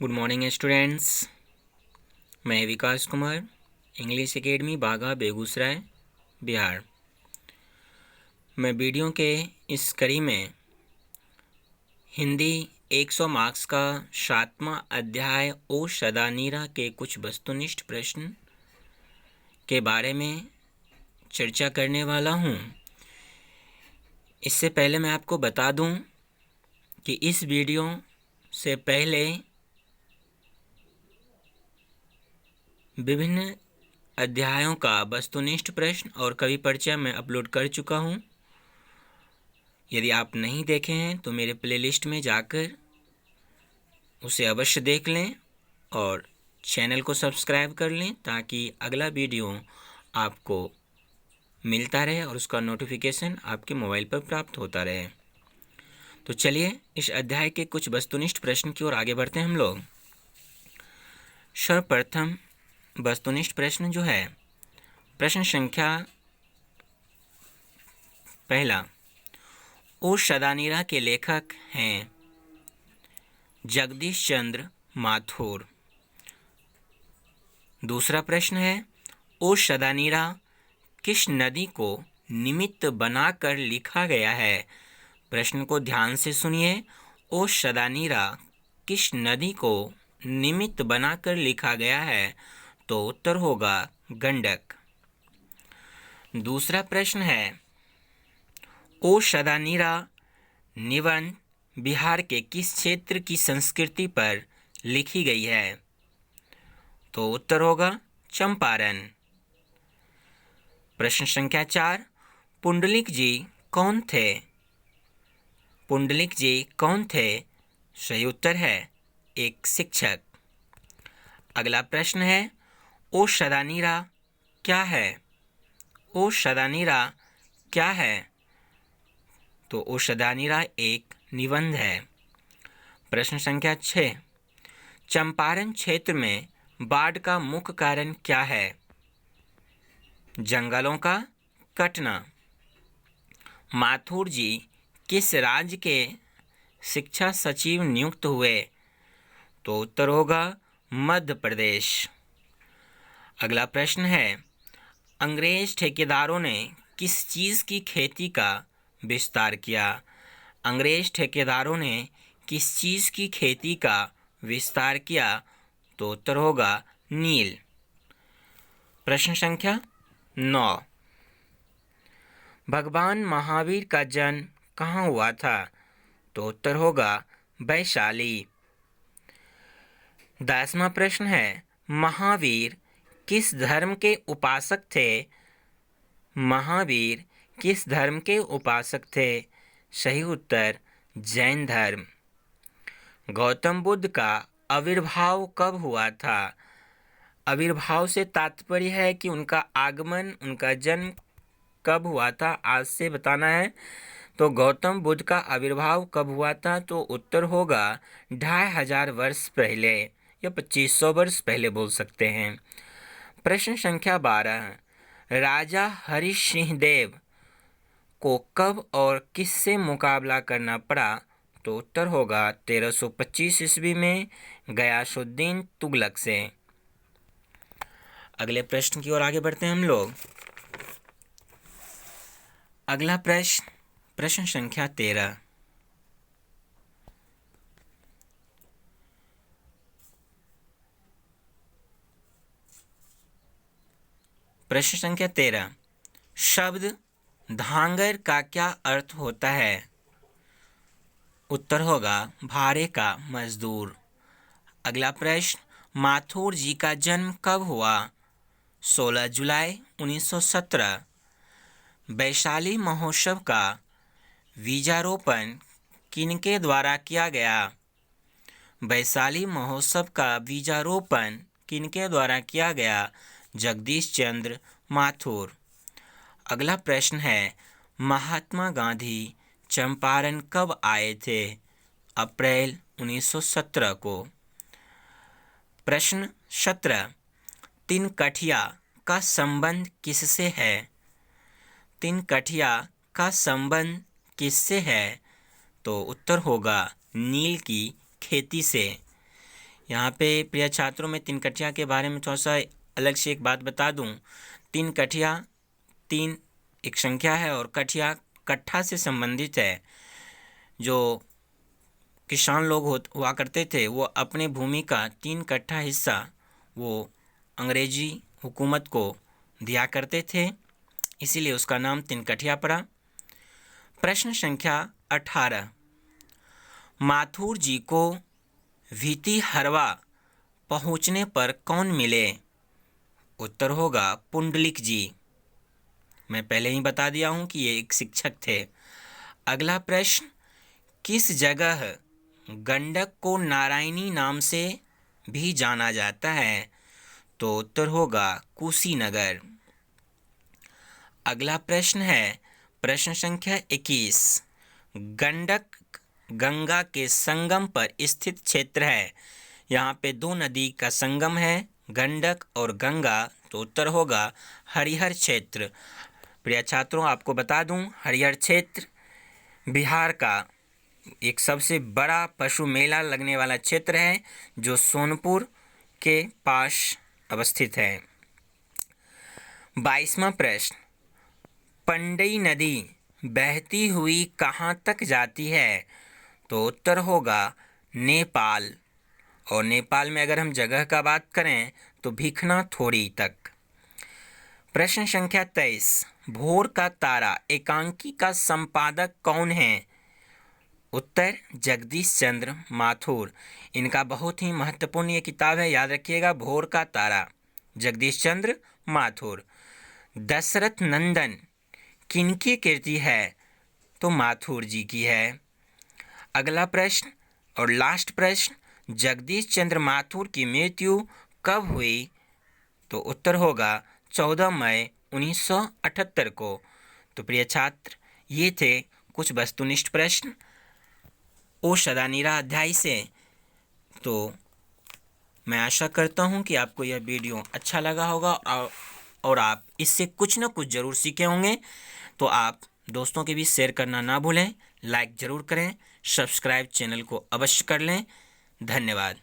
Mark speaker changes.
Speaker 1: Good morning students. मैं विकास Kumar, English academy बाघा, बेगूसराय, बिहार। मैं video के इस कड़ी में हिंदी 100 मार्क्स का 7वां अध्याय ओ सदानीरा के कुछ वस्तुनिष्ठ प्रश्न के बारे में चर्चा करने वाला हूँ। इससे पहले मैं आपको बता दूँ कि इस वीडियो से पहले विभिन्न अध्यायों का वस्तुनिष्ठ प्रश्न और कवि परिचय मैं अपलोड कर चुका हूं। यदि आप नहीं देखे हैं तो मेरे प्लेलिस्ट में जाकर उसे अवश्य देख लें और चैनल को सब्सक्राइब कर लें ताकि अगला वीडियो आपको मिलता रहे और उसका नोटिफिकेशन आपके मोबाइल पर प्राप्त होता रहे। तो चलिए इस अध्याय के कुछ वस्तुनिष्ठ प्रश्न की ओर आगे बढ़ते हैं हम लोग। सर्वप्रथम वस्तुनिष्ठ प्रश्न जो है, प्रश्न संख्या पहला, ओ सदानीरा के लेखक हैं जगदीश चंद्र माथुर। दूसरा प्रश्न है, ओ सदानीरा किस नदी को निमित्त बनाकर लिखा गया है। प्रश्न को ध्यान से सुनिए। ओ सदानीरा किस नदी को निमित्त बनाकर लिखा गया है, तो उत्तर होगा गंडक। दूसरा प्रश्न है, ओ सदानीरा निबंध बिहार के किस क्षेत्र की संस्कृति पर लिखी गई है, तो उत्तर होगा चंपारण। प्रश्न संख्या 4, पुंडलिक जी कौन थे। पुंडलिक जी कौन थे, सही उत्तर है एक शिक्षक। अगला प्रश्न है, ओ सदानीरा क्या है। ओ सदानीरा क्या है, तो ओ सदानीरा एक निबंध है। प्रश्न संख्या 6, चंपारण क्षेत्र में बाढ़ का मुख्य कारण क्या है। जंगलों का कटना। माथुर जी किस राज्य के शिक्षा सचिव नियुक्त हुए, तो उत्तर होगा मध्य प्रदेश। अगला प्रश्न है, अंग्रेज ठेकेदारों ने किस चीज़ की खेती का विस्तार किया। अंग्रेज ठेकेदारों ने किस चीज़ की खेती का विस्तार किया, तो उत्तर होगा नील। प्रश्न संख्या 9, भगवान महावीर का जन्म कहाँ हुआ था, तो उत्तर होगा वैशाली। 10वां प्रश्न है, महावीर किस धर्म के उपासक थे। महावीर किस धर्म के उपासक थे, सही उत्तर जैन धर्म। गौतम बुद्ध का आविर्भाव कब हुआ था। आविर्भाव से तात्पर्य है कि उनका आगमन, उनका जन्म कब हुआ था, आज से बताना है। तो गौतम बुद्ध का आविर्भाव कब हुआ था, तो उत्तर होगा 2500 वर्ष पहले या 2500 वर्ष पहले बोल सकते हैं। प्रश्न संख्या 12, राजा हरि सिंह देव को कब और किससे मुकाबला करना पड़ा, तो उत्तर होगा 1325 ईस्वी में गयासुद्दीन तुगलक से। अगले प्रश्न की ओर आगे बढ़ते हैं हम लोग। अगला प्रश्न संख्या 13, प्रश्न संख्या 13, शब्द धांगर का क्या अर्थ होता है, उत्तर होगा भारे का मजदूर। अगला प्रश्न, माथुर जी का जन्म कब हुआ, 16 जुलाई 1917। वैशाली महोत्सव का बीजारोपण किनके द्वारा किया गया। वैशाली महोत्सव का बीजारोपण किनके द्वारा किया गया, जगदीश चंद्र माथुर। अगला प्रश्न है, महात्मा गांधी चंपारण कब आए थे, अप्रैल 1917 को। प्रश्न 17, तिनकठिया का संबंध किससे है। तिनकठिया का संबंध किससे है, तो उत्तर होगा नील की खेती से। यहाँ पे प्रिय छात्रों में तीन कठिया के बारे में थोड़ा सा अलग से एक बात बता दूँ। तीन कठिया, तीन एक संख्या है और कठिया कट्ठा से संबंधित है। जो किसान लोग हुआ करते थे वो अपने भूमि का 3 कट्ठा हिस्सा वो अंग्रेजी हुकूमत को दिया करते थे, इसीलिए उसका नाम 3 कठिया पड़ा। प्रश्न संख्या 18, माथुर जी को वीतिहरवा पहुँचने पर कौन मिले? उत्तर होगा पुंडलिक जी। मैं पहले ही बता दिया हूँ कि ये एक शिक्षक थे। अगला प्रश्न, किस जगह गंडक को नारायणी नाम से भी जाना जाता है? तो उत्तर होगा कुशीनगर। अगला प्रश्न है प्रश्न संख्या 21, गंडक गंगा के संगम पर स्थित क्षेत्र है। यहाँ पे 2 नदी का संगम है, गंडक और गंगा, तो उत्तर होगा हरिहर क्षेत्र। प्रिय छात्रों, आपको बता दूं, हरिहर क्षेत्र बिहार का एक सबसे बड़ा पशु मेला लगने वाला क्षेत्र है, जो सोनपुर के पास अवस्थित है। 22वां प्रश्न, पंडई नदी बहती हुई कहाँ तक जाती है? तो उत्तर होगा नेपाल। और नेपाल में अगर हम जगह का बात करें तो भिखना थोड़ी तक। प्रश्न संख्या 23, भोर का तारा एकांकी का संपादक कौन है? उत्तर जगदीश चंद्र माथुर। इनका बहुत ही महत्वपूर्ण ये किताब है, याद रखिएगा, भोर का तारा, जगदीश चंद्र माथुर। दशरथ नंदन किनकी कृति है? तो माथुर जी की है। अगला प्रश्न और लास्ट प्रश्न, जगदीश चंद्र माथुर की मृत्यु कब हुई? तो उत्तर होगा 14 मई 1978 को। तो प्रिय छात्र, ये थे कुछ वस्तुनिष्ठ प्रश्न ओ सदा नीरा अध्याय से। तो मैं आशा करता हूँ कि आपको यह वीडियो अच्छा लगा होगा और आप इससे कुछ न कुछ ज़रूर सीखे होंगे। तो आप दोस्तों के बीच शेयर करना ना भूलें, लाइक ज़रूर करें, सब्सक्राइब चैनल को अवश्य कर लें। धन्यवाद।